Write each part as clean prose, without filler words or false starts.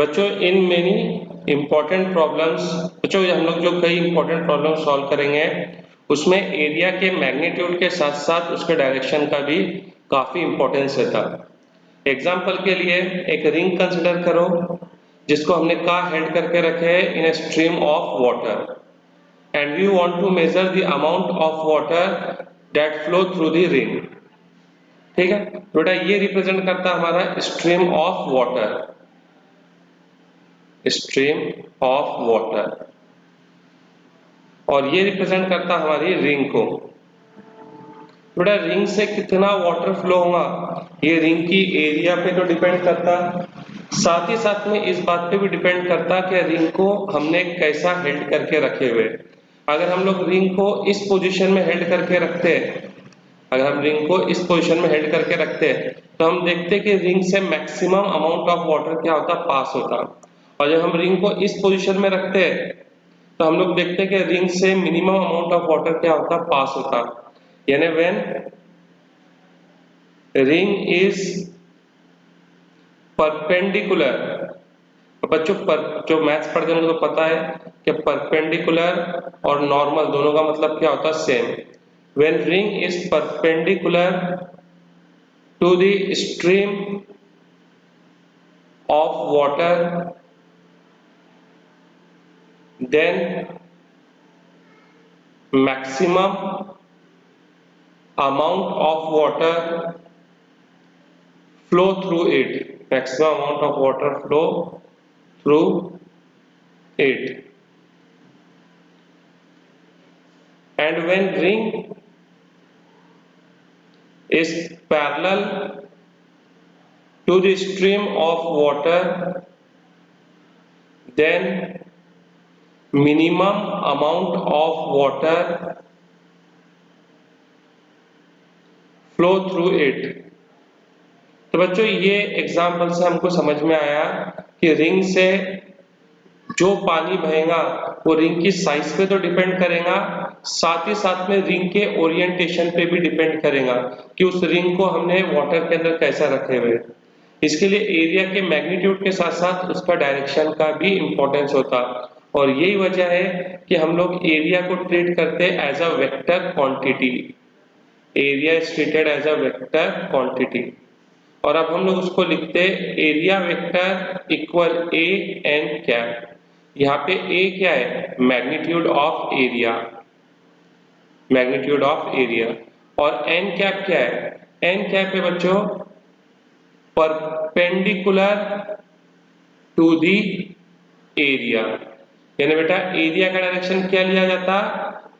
बच्चों in many important problems, बच्चों हम लोग जो कई इंपॉर्टेंट प्रॉब्लम सॉल्व करेंगे उसमें एरिया के मैग्नीट्यूड के साथ साथ उसके डायरेक्शन का भी काफी इंपॉर्टेंस रहता है। एग्जाम्पल के लिए एक रिंग कंसिडर करो जिसको हमने कहा हेड करके रखे है in a stream of water and we want to measure the amount of water that flow through the ring. ठीक है बेटा, ये रिप्रेजेंट करता है हमारा stream of water, stream of water, और ये रिप्रेजेंट करता है हमारी रिंग को। बेटा रिंग से कितना वाटर फ्लो होगा ये रिंग की एरिया पे तो डिपेंड करता, साथ ही साथ में इस बात पे भी डिपेंड करता कि रिंग को हमने कैसा हेल्ड करके रखे हुए। अगर हम लोग रिंग को इस पोजीशन में हेल्ड करके रखते हैं, अगर हम रिंग को इस पोजीशन में हेल्ड करके रखते हैं तो हम देखते हैं कि रिंग से मैक्सिमम अमाउंट ऑफ वाटर क्या होता, पास होता। और जब हम रिंग को इस पोजीशन में रखते हैं तो हम लोग देखते हैं कि रिंग से मिनिमम अमाउंट ऑफ वाटर क्या होता, पास होता। यानी व्हेन रिंग इज परपेंडिकुलर, बच्चों पर जो मैथ्स पढ़ते हैं उनको तो पता है कि परपेंडिकुलर और नॉर्मल दोनों का मतलब क्या होता है, same. When ring is perpendicular to the stream of water then maximum amount of water flow through it, maximum amount of water flow through it, and when ring is parallel to the stream of water then minimum amount of water flow through it। तो बच्चों ये example से हमको समझ में आया कि ring से जो पानी बहेगा वो रिंग की साइज पे तो डिपेंड करेगा, साथ ही साथ में रिंग के ओरिएंटेशन पे भी डिपेंड करेगा कि उस रिंग को हमने वाटर के अंदर कैसा रखे हुए। इसके लिए एरिया के मैग्नीट्यूड के साथ साथ उसका डायरेक्शन का भी इंपॉर्टेंस होता, और यही वजह है कि हम लोग एरिया को ट्रीट करते हैं as a vector quantity. Area is treated as a vector quantity, और अब हम लोग उसको लिखते हैं area vector equal a n cap. यहाँ पे ए क्या है, magnitude of area, magnitude of area, और एन कैप क्या है, एन कैप है बच्चों परपेंडिकुलर टू दी एरिया। यानी बेटा एरिया का डायरेक्शन क्या लिया जाता,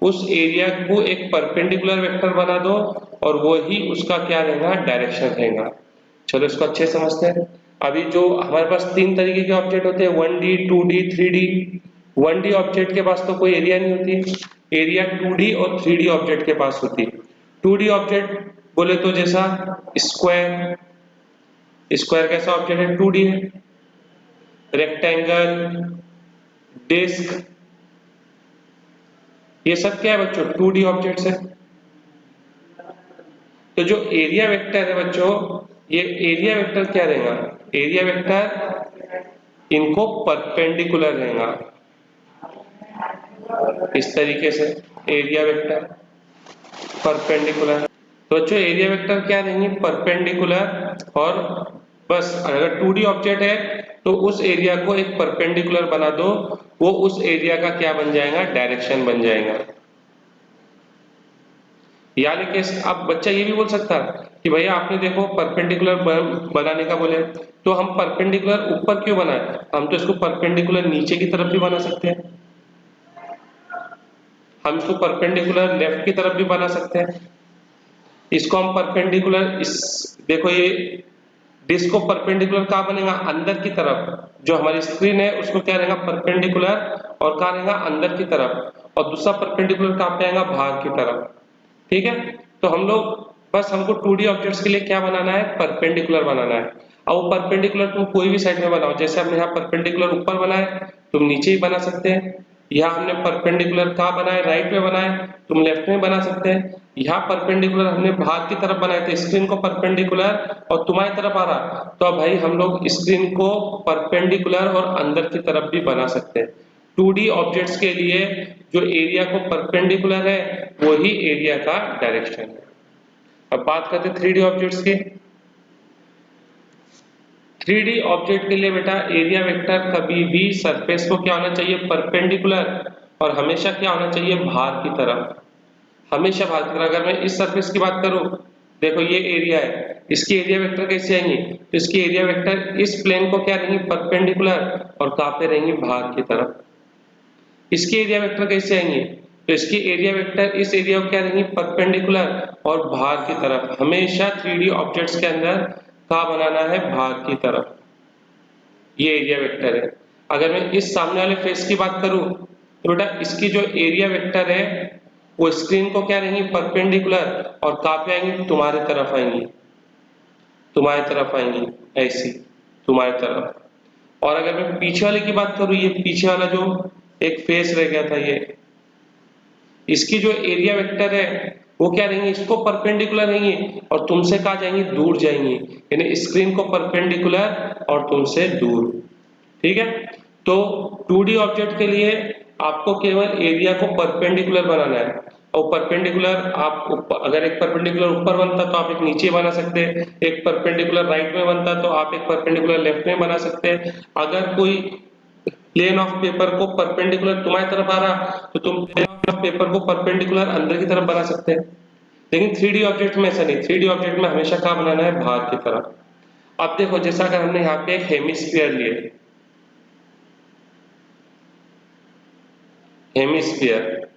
उस एरिया को एक परपेंडिकुलर वेक्टर बना दो और वो ही उसका क्या रहेगा, डायरेक्शन रहेगा। चलो इसको अच्छे समझते हैं। अभी जो हमारे पास तीन तरीके के ऑब्जेक्ट होते हैं, 1D 2D 3D। 1D object के पास तो कोई एरिया नहीं होती, एरिया 2D और 3D ऑब्जेक्ट के पास होती। 2D ऑब्जेक्ट बोले तो जैसा स्क्वायर, स्क्वायर कैसा ऑब्जेक्ट है, 2D है। रेक्टेंगल, डिस्क, ये सब क्या है बच्चों, 2D ऑब्जेक्ट्स है। तो जो एरिया वेक्टर है बच्चों, ये एरिया वेक्टर क्या रहेगा, एरिया वेक्टर इनको परपेंडिकुलर रहेगा इस तरीके से, एरिया वेक्टर परपेंडिकुलर। तो बच्चों एरिया वेक्टर क्या रहेंगे, परपेंडिकुलर, और बस अगर 2D ऑब्जेक्ट है तो उस एरिया को एक परपेंडिकुलर बना दो, वो उस एरिया का क्या बन जाएगा, डायरेक्शन बन जाएगा। यानी कि अब बच्चा ये भी बोल सकता है कि भैया आपने देखो परपेंडिकुलर बनाने का बोले, तो हम परपेंडिकुलर ऊपर क्यों बनाए, हम तो इसको परपेंडिकुलर नीचे की तरफ भी बना सकते हैं, हम इसको परपेंडिकुलर लेफ्ट की तरफ भी बना सकते हैं। इसको हम परपेंडिकुलर, इस देखो ये डिस्क को परपेंडिकुलर कहाँ बनेगा, अंदर की तरफ। जो हमारी स्क्रीन है उसको क्या रहेगा, परपेंडिकुलर, और कहाँ रहेगा, अंदर की तरफ, और दूसरा परपेंडिकुलर कहाँ पे आएगा, बाहर की तरफ। ठीक है, तो हम लोग बस हमको 2D ऑब्जेक्ट्स के लिए क्या बनाना है, परपेंडिकुलर बनाना है। अब वो परपेंडिकुलर तुम कोई भी साइड में बनाओ, जैसे हमने यहाँ परपेंडिकुलर ऊपर बनाए तुम नीचे ही बना सकते हैं, यहाँ हमने परपेंडिकुलर कहाँ बनाए, राइट में बनाए, तुम लेफ्ट में बना सकते हैं। यहाँ परपेंडिकुलर हमने बाहर की तरफ बनाए थे, स्क्रीन को परपेंडिकुलर और तुम्हारी तरफ आ रहा, तो अब भाई हम लोग स्क्रीन को परपेंडिकुलर और अंदर की तरफ भी बना सकते हैं। 2D ऑब्जेक्ट्स के लिए जो एरिया को परपेंडिकुलर है वही एरिया का डायरेक्शन है। अब बात करते हैं 3D ऑब्जेक्ट्स की। 3D ऑब्जेक्ट के लिए बेटा एरिया वेक्टर कभी भी सरफेस को क्या होना चाहिए, परपेंडिकुलर, और हमेशा क्या होना चाहिए, बाहर की तरफ, हमेशा बाहर की तरफ। अगर मैं इस सरफेस की बात करूं, देखो ये एरिया है, इसकी एरिया वेक्टर कैसे आएंगी, तो इसकी एरिया वेक्टर इस प्लेन को क्या रहेंगी, परपेंडिकुलर, और कहां पे रहेंगी, बाहर की तरफ। इसकी एरिया वेक्टर कैसे आएंगी, तो इसकी एरिया वेक्टर इस एरिया को क्या रहेंगी, परपेंडिकुलर और बाहर की तरफ। हमेशा 3D ऑब्जेक्ट्स के अंदर कहां बनाना है, बाहर की तरफ, ये एरिया वेक्टर है। अगर मैं इस सामने वाले फेस की बात करूं, तो बेटा इसकी जो एरिया वेक्टर है वो स्क्रीन को क्या रहेंगी, परपेंडिकुलर, और कहां पे आएंगी, तुम्हारे तरफ आएंगी, तुम्हारी तरफ आएंगी, ऐसी तुम्हारी तरफ। और अगर मैं पीछे वाले की बात करूं, ये पीछे वाला जो एक फेस रह गया था, ये इसकी जो एरिया वेक्टर है वो क्या रहेंगी, इसको परपेंडिकुलर रहेंगी और तुमसे कहा जाएंगी, दूर जाएंगी, यानी स्क्रीन को परपेंडिकुलर और तुमसे दूर। ठीक है, तो 2D ऑब्जेक्ट के लिए आपको केवल एरिया को परपेंडिकुलर बनाना है, और परपेंडिकुलर आप अगर एक परपेंडिकुलर ऊपर बनता तो आप एक नीचे बना सकते हैं, एक परपेंडिकुलर राइट में बनता तो आप एक परपेंडिकुलर लेफ्ट में बना सकते हैं। अगर कोई प्लेन ऑफ पेपर को परपेंडिकुलर तुम्हारी तरफ आ रहा तो तुम प्लेन ऑफ पेपर को परपेंडिकुलर अंदर की तरफ बना सकते हैं। लेकिन 3D ऑब्जेक्ट में ऐसा नहीं, 3D ऑब्जेक्ट में हमेशा कहाँ बनाना है, बाहर की तरफ। अब देखो, जैसा अगर हमने यहाँ पे एक हेमिस्फीयर लिए, हेमिस्फीयर,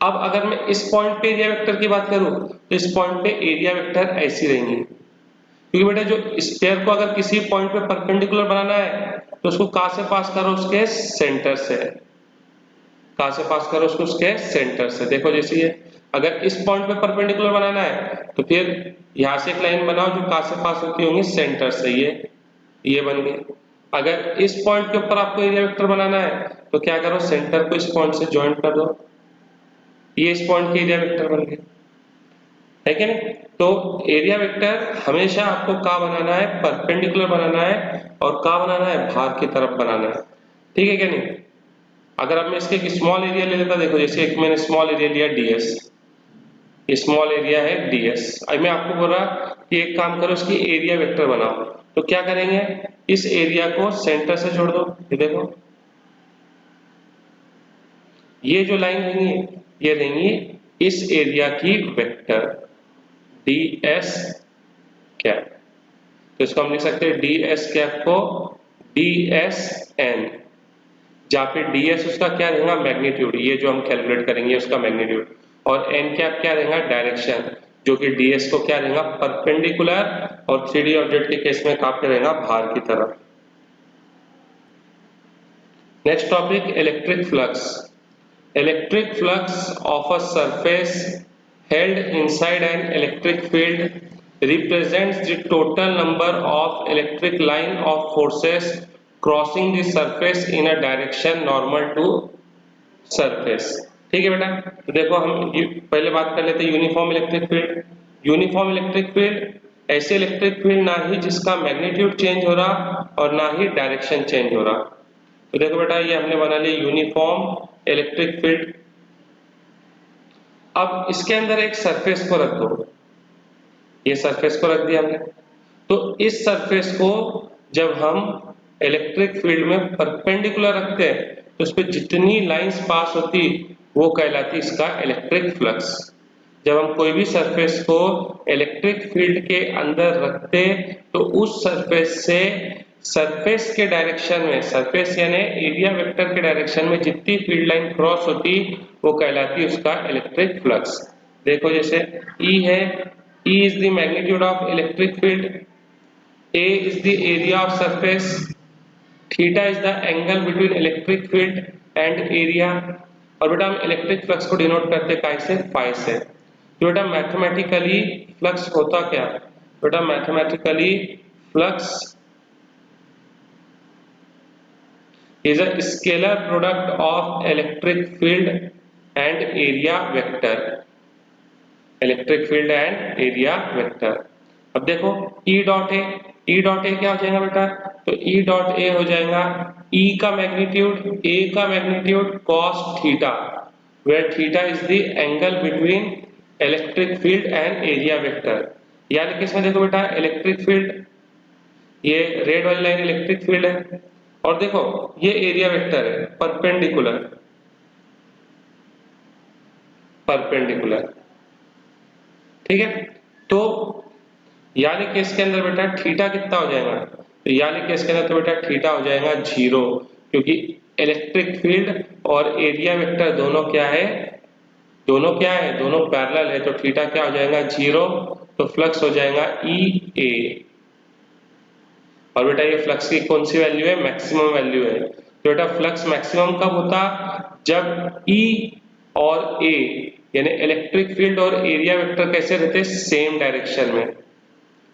अब अगर मैं इस पॉइंट पे एरिया वेक्टर की बात करूं तो इस पॉइंट पे एरिया वेक्टर ऐसी रहेंगी, क्योंकि बेटा जो स्फीयर को अगर किसी पॉइंट पे परपेंडिकुलर बनाना है तो उसको कहां से पास करो, उसके सेंटर से, कहां से पास करो उसको, उसके सेंटर से। देखो जैसे ये अगर इस पॉइंट पे परपेंडिकुलर बनाना है तो फिर यहां से एक लाइन बनाओ जो कहां से पास होती होंगी, सेंटर से, ये बन गई। अगर इस पॉइंट के ऊपर आपको एरिया वेक्टर बनाना है तो क्या करो, सेंटर को इस पॉइंट से ज्वाइन कर दो, ये इस पॉइंट की एरिया वेक्टर बन गई, है कि नहीं। तो एरिया वेक्टर हमेशा आपको कहाँ बनाना है, परपेंडिकुलर बनाना है, और कहाँ बनाना है, बाहर की तरफ बनाना है। ठीक है क्या नहीं। अगर अब मैं इसके एक स्मॉल एरिया ले लेता, देखो जैसे एक मैंने स्मॉल एरिया लिया ds, ये स्मॉल एरिया है ds। अब मैं आपको बोल रहा कि एक काम करो, इसकी एरिया वेक्टर बनाओ, तो क्या करेंगे, इस एरिया को सेंटर से जोड़ दो, ये देखो ये जो लाइन रहेंगी ये रहेंगी इस एरिया की वेक्टर ds कैप। तो इसको हम लिख सकते हैं ds कैप को dsn, जहाँ पे ds उसका क्या रहेगा, मैग्नीट्यूड, ये जो हम कैलकुलेट करेंगे उसका मैग्नीट्यूड, और n कैप क्या रहेगा, डायरेक्शन, जो कि ds को क्या रहेगा, परपेंडिकुलर, और 3D ऑब्जेक्ट के केस में कहाँ पे रहेगा, बाहर की तरफ। Next topic, electric flux. Electric flux of a surface held inside an electric field represents the total number of electric line of forces crossing the surface in a direction normal to surface। ठीक है बेटा, तो देखो हम पहले बात कर लेते हैं uniform electric field. Uniform electric field ऐसे इलेक्ट्रिक फील्ड ना ही जिसका मैग्नीट्यूड चेंज हो रहा और ना ही डायरेक्शन चेंज हो रहा। तो देखो बेटा, ये हमने बना लिया यूनिफॉर्म इलेक्ट्रिक फील्ड। अब इसके अंदर एक सरफेस को रख दो, ये सरफेस को रख दिया हमने, तो इस सरफेस को जब हम इलेक्ट्रिक फील्ड में परपेंडिकुलर रखते हैं तो उस पर जितनी लाइंस पास होती वो कहलाती इसका इलेक्ट्रिक फ्लक्स। जब हम कोई भी सरफेस को इलेक्ट्रिक फील्ड के अंदर रखते तो उस सरफेस से सरफेस के डायरेक्शन में, सरफेस यानी एरिया वेक्टर के डायरेक्शन में जितनी फील्ड लाइन क्रॉस होती वो कहलाती उसका इलेक्ट्रिक फ्लक्स। देखो जैसे E है, E is the magnitude of electric field, A is the area of surface, theta is the angle between electric field and area। और बेटा हम इलेक्ट्रिक फ्लक्स को डिनोट करते हैं से, फाई से। तो बेटा मैथमेटिकली फ्लक्स होता क्या, बेटा mathematically flux is a scalar product of electric field and area vector. Electric field and area vector. अब देखो E dot A, E dot A क्या हो जाएगा बेटा, तो ई डॉट ए हो जाएगा ई का मैग्नीट्यूड, ए का magnitude cos theta, where theta is the angle between electric field and area vector. यानी कि इसमें देखो बेटा इलेक्ट्रिक फील्ड, ये रेड वाली लाइन इलेक्ट्रिक फील्ड है, और देखो ये एरिया वेक्टर है परपेंडिकुलर, परपेंडिकुलर, ठीक है। तो यानी कि इसके अंदर बेटा थीटा कितना हो जाएगा, तो यानी कि इसके अंदर तो बेटा थीटा हो जाएगा 0, क्योंकि इलेक्ट्रिक फील्ड और एरिया वेक्टर दोनों क्या है, दोनों क्या है, दोनों पैरेलल है, तो थीटा क्या हो जाएगा 0, तो फ्लक्स हो जाएगा ई ए। और बेटा ये फ्लक्स की कौन सी वैल्यू है, मैक्सिमम वैल्यू है। तो बेटा फ्लक्स मैक्सिमम कब होता, जब ई और ए यानी इलेक्ट्रिक फील्ड और एरिया वेक्टर कैसे रहते हैं, सेम डायरेक्शन में,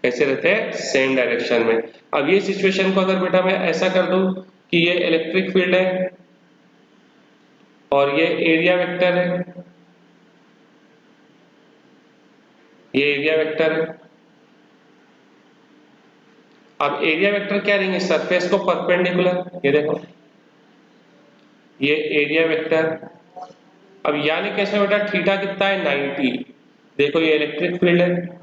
कैसे रहते हैं, सेम डायरेक्शन में। अब ये सिचुएशन को अगर बेटा मैं ऐसा कर दूं कि ये इलेक्ट्रिक फील्ड है और ये एरिया वेक्टर है, ये एरिया वेक्टर है। अब एरिया वेक्टर क्या रहेंगे, सरफेस को परपेंडिकुलर, ये देखो ये एरिया वेक्टर। अब यानी कैसे बेटा थीटा कितना है 90, देखो ये इलेक्ट्रिक फील्ड है,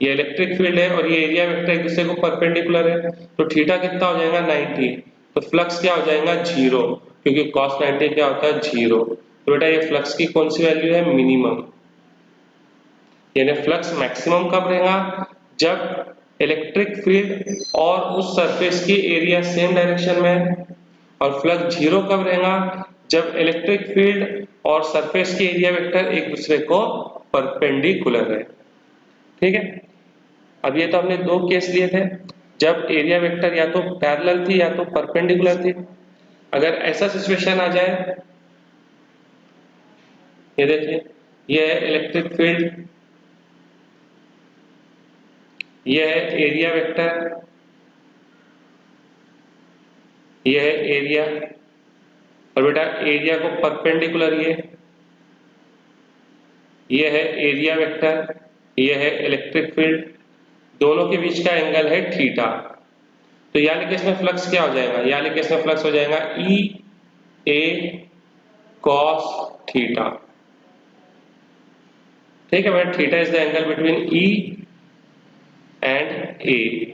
ये इलेक्ट्रिक फील्ड है और ये एरिया वेक्टर एक दूसरे को परपेंडिकुलर है, तो थीटा कितना हो जाएगा 90, तो फ्लक्स क्या हो जाएगा 0, क्योंकि cos 90 क्या होता है 0। तो बेटा ये फ्लक्स की कौन सी वैल्यू है, मिनिमम, यानी फ्लक्स मैक्सिमम कब रहेगा, जब इलेक्ट्रिक फील्ड और उस सरफेस की एरिया सेम डायरेक्शन में है, और फ्लक्स 0 कब रहेगा, जब इलेक्ट्रिक फील्ड और सरफेस की एरिया वेक्टर एक दूसरे को परपेंडिकुलर है, ठीक है। अब ये तो हमने दो केस लिए थे, जब एरिया वेक्टर या तो पैरेलल थी या तो परपेंडिकुलर थी। अगर ऐसा सिचुएशन आ जाए, ये देखिए ये है इलेक्ट्रिक फील्ड, ये है एरिया वेक्टर, ये है एरिया, और बेटा एरिया को परपेंडिकुलर ये है एरिया वेक्टर, ये है इलेक्ट्रिक फील्ड, दोनों के बीच का एंगल है थीटा। तो यानी कि इसमें फ्लक्स क्या हो जाएगा, यानी कि इसमें फ्लक्स हो जाएगा ई ए कॉस थीटा, ठीक है बेटा। Theta is the angle between E and A.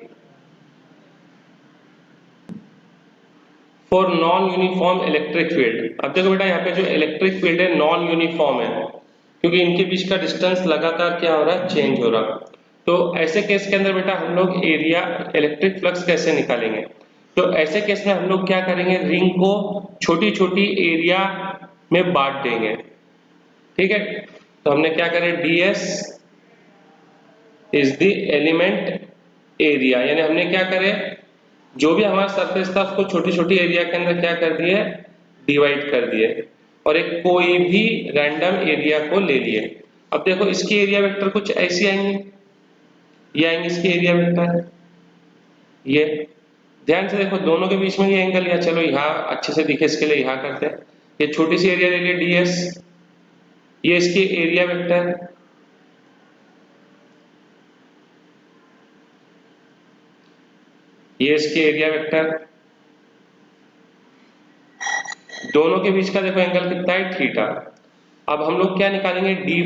For non uniform electric field, अब देखो बेटा यहाँ पे जो इलेक्ट्रिक फील्ड है नॉन यूनिफॉर्म है, क्योंकि इनके बीच का डिस्टेंस लगातार क्या हो रहा है, चेंज हो रहा। तो ऐसे केस के अंदर बेटा हम लोग एरिया इलेक्ट्रिक फ्लक्स कैसे निकालेंगे, तो ऐसे केस में हम लोग क्या करेंगे, रिंग को छोटी छोटी एरिया में बांट देंगे, ठीक है। तो हमने क्या करें, ds is the element area, यानी हमने क्या करें, जो भी हमारा सरफेस था उसको छोटी छोटी एरिया के अंदर क्या कर दिए, डिवाइड कर दिए, और एक कोई भी रैंडम एरिया को ले लिए। अब देखो इसकी एरिया वेक्टर कुछ ऐसी आएंगी, ये आएंगे इसकी एरिया वेक्टर, ये ध्यान से देखो दोनों के बीच में ये एंगल, या चलो यहाँ अच्छे से दिखे इसके लिए यहाँ करते हैं, ये छोटी सी एरिया ले लिए ds, ये इसकी एरिया वेक्टर, ये इसकी एरिया वेक्टर, दोनों के बीच का देखो एंगल कितना है थीटा। अब हम लोग क्या निकालेंगे, डी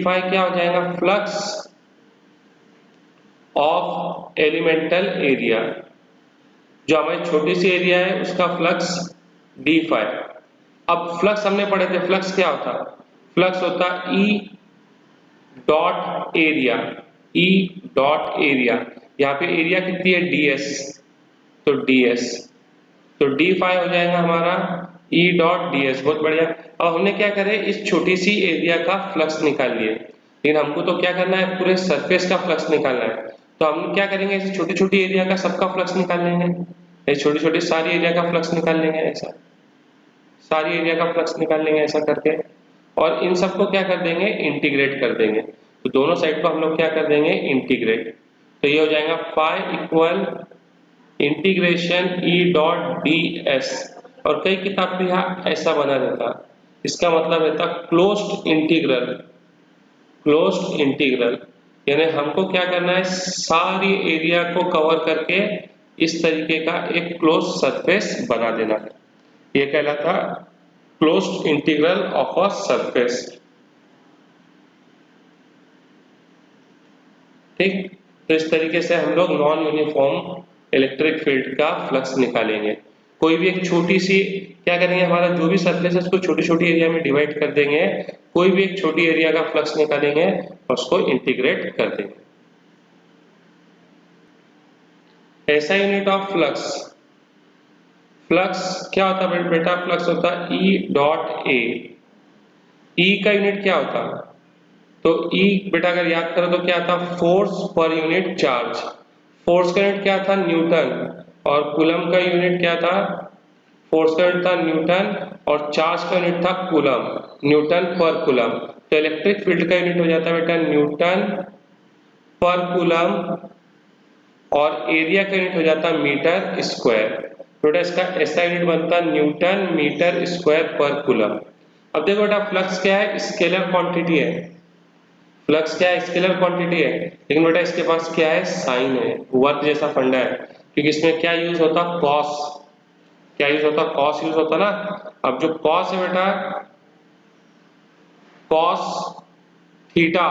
फाई क्या हो जाएगा, फ्लक्स ऑफ एलिमेंटल एरिया, जो हमारी छोटी सी एरिया है उसका फ्लक्स डी फाई। अब फ्लक्स हमने पढ़े थे, फ्लक्स क्या होता, फ्लक्स होता E dot area, E dot area, यहाँ पे एरिया कितनी है ds, तो ds, तो डी फाई हो जाएगा हमारा ई डॉट ds, बहुत बढ़िया। अब हमने क्या करे, इस छोटी सी एरिया का फ्लक्स निकाल लिए, लेकिन हमको तो क्या करना है, पूरे सरफेस का फ्लक्स निकालना है। तो हम क्या करेंगे, इस छोटी छोटी एरिया का सबका फ्लक्स निकाल लेंगे, इस छोटी छोटी सारी एरिया का फ्लक्स निकाल लेंगे, ऐसा सारी एरिया का फ्लक्स निकाल लेंगे ऐसा करके, और इन सबको क्या कर देंगे, इंटीग्रेट कर देंगे। तो दोनों साइड को हम लोग क्या कर देंगे, इंटीग्रेट। तो ये हो जाएगा phi equal integration E dot d s, और कई किताब में यहाँ ऐसा बना रहता, इसका मतलब रहता क्लोज्ड इंटीग्रल। क्लोज्ड इंटीग्रल यानी हमको क्या करना है, सारी एरिया को कवर करके इस तरीके का एक क्लोज सरफेस बना देना है, ये कहलाता closed integral of a surface. ठीक, तो इस तरीके से हम लोग नॉन यूनिफॉर्म इलेक्ट्रिक फील्ड का फ्लक्स निकालेंगे। कोई भी एक छोटी सी क्या करेंगे, हमारा जो भी सरफेस है उसको छोटी छोटी एरिया में डिवाइड कर देंगे, कोई भी एक छोटी एरिया का फ्लक्स निकालेंगे और उसको इंटीग्रेट कर देंगे। ऐसा यूनिट ऑफ फ्लक्स, फ्लक्स क्या होता है बेटा, फ्लक्स होता है ई डॉट ए। ई का यूनिट क्या होता है, तो ई बेटा अगर याद करो तो क्या था, force per unit charge. Force का यूनिट क्या था, न्यूटन, और कूलम का यूनिट क्या था, फोर्स का यूनिट था न्यूटन और चार्ज का यूनिट था कूलम, न्यूटन पर कूलम। तो इलेक्ट्रिक फील्ड का यूनिट हो जाता है बेटा न्यूटन पर कूलम, और एरिया का यूनिट हो जाता है मीटर स्क्वायर। बेटा इसका ऐसा यूनिट बनता है न्यूटन मीटर स्क्वायर पर कूलम। अब देखो बेटा फ्लक्स क्या है, स्केलर क्वांटिटी है। फ्लक्स क्या है, स्केलर क्वांटिटी है, लेकिन बेटा इसके पास क्या है, साइन है, वर्क जैसा फंडा है, क्योंकि इसमें क्या यूज होता, कॉस, क्या यूज होता, कॉस यूज होता ना। अब जो कॉस है बेटा, कॉस थीटा,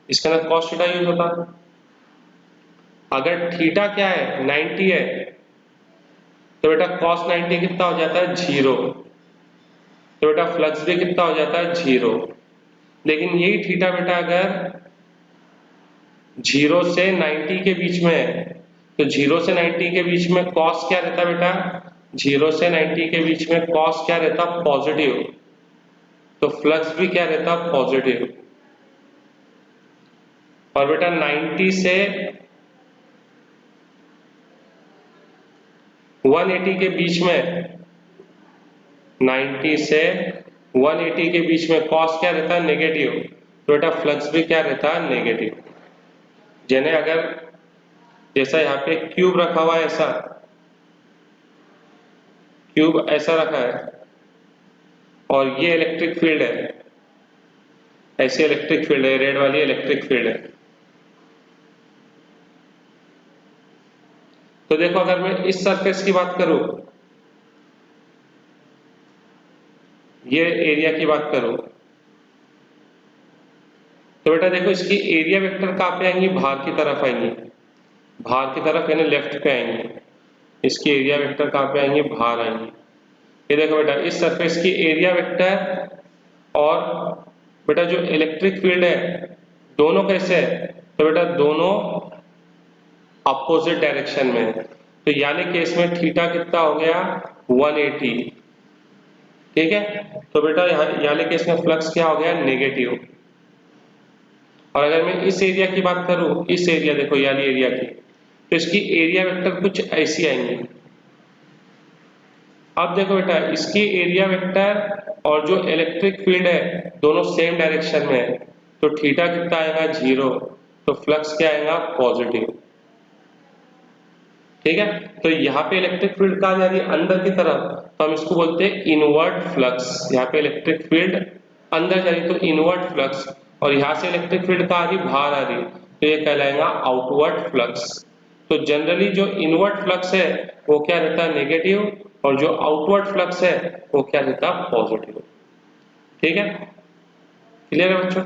इसके अंदर कॉस थीटा यूज होता। अगर थीटा क्या है, 90 है, तो बेटा कॉस 90 कितना हो जाता है, 0। तो बेटा फ्लक्स भी कितना हो जाता है, 0। लेकिन यही थीटा बेटा अगर 0 से 90 के बीच में है, तो 0 से 90 के बीच में कॉस क्या रहता बेटा, 0 से 90 के बीच में कॉस क्या रहता, पॉजिटिव। तो फ्लक्स भी क्या रहता, पॉजिटिव। और बेटा 90 से 180 के बीच में, 90 से 180 के बीच में कॉस क्या रहता है, नेगेटिव। तो बेटा फ्लक्स भी क्या रहता है, नेगेटिव। यानी अगर जैसा यहाँ पे क्यूब रखा हुआ है, ऐसा क्यूब ऐसा रखा है और ये इलेक्ट्रिक फील्ड है, ऐसी इलेक्ट्रिक फील्ड है, रेड वाली इलेक्ट्रिक फील्ड है। तो देखो अगर मैं इस सरफेस की बात करूं, ये एरिया की बात करूं, तो बेटा देखो इसकी एरिया वेक्टर कहां पे आएंगी, बाहर की तरफ आएंगी, बाहर की तरफ यानी लेफ्ट पे आएंगी। इसकी एरिया वेक्टर कहां पे आएंगी, बाहर आएंगी। ये देखो बेटा इस सरफेस की एरिया वेक्टर और बेटा जो इलेक्ट्रिक फील्ड है, दोनों कैसे है, तो बेटा दोनों अपोजिट डायरेक्शन में है। तो यानी कि इसमें थीटा कितना हो गया, 180। ठीक है, तो बेटा यानी कि इसमें फ्लक्स क्या हो गया, नेगेटिव। और अगर मैं इस एरिया की बात करूं, इस एरिया देखो यानी एरिया की, तो इसकी एरिया वेक्टर कुछ ऐसी आएंगी। अब देखो बेटा इसकी एरिया वेक्टर और जो इलेक्ट्रिक फील्ड है दोनों सेम डायरेक्शन में है, तो थीटा कितना आएगा, 0। तो फ्लक्स क्या आएगा, पॉजिटिव। ठीक है, तो यहाँ पे इलेक्ट्रिक फील्ड कहाँ जा रही है, अंदर की तरफ, तो हम इसको बोलते हैं इनवर्ट फ्लक्स। यहाँ पे इलेक्ट्रिक फील्ड अंदर जा रही तो इनवर्ट फ्लक्स, और यहाँ से इलेक्ट्रिक फील्ड कहाँ आ रही, बाहर आ रही, तो ये कहलाएगा आउटवर्ड फ्लक्स। तो जनरली जो इनवर्ट फ्लक्स है वो क्या रहता है, नेगेटिव, और जो आउटवर्ड फ्लक्स है वो क्या रहता है, पॉजिटिव। ठीक है, क्लियर है बच्चों।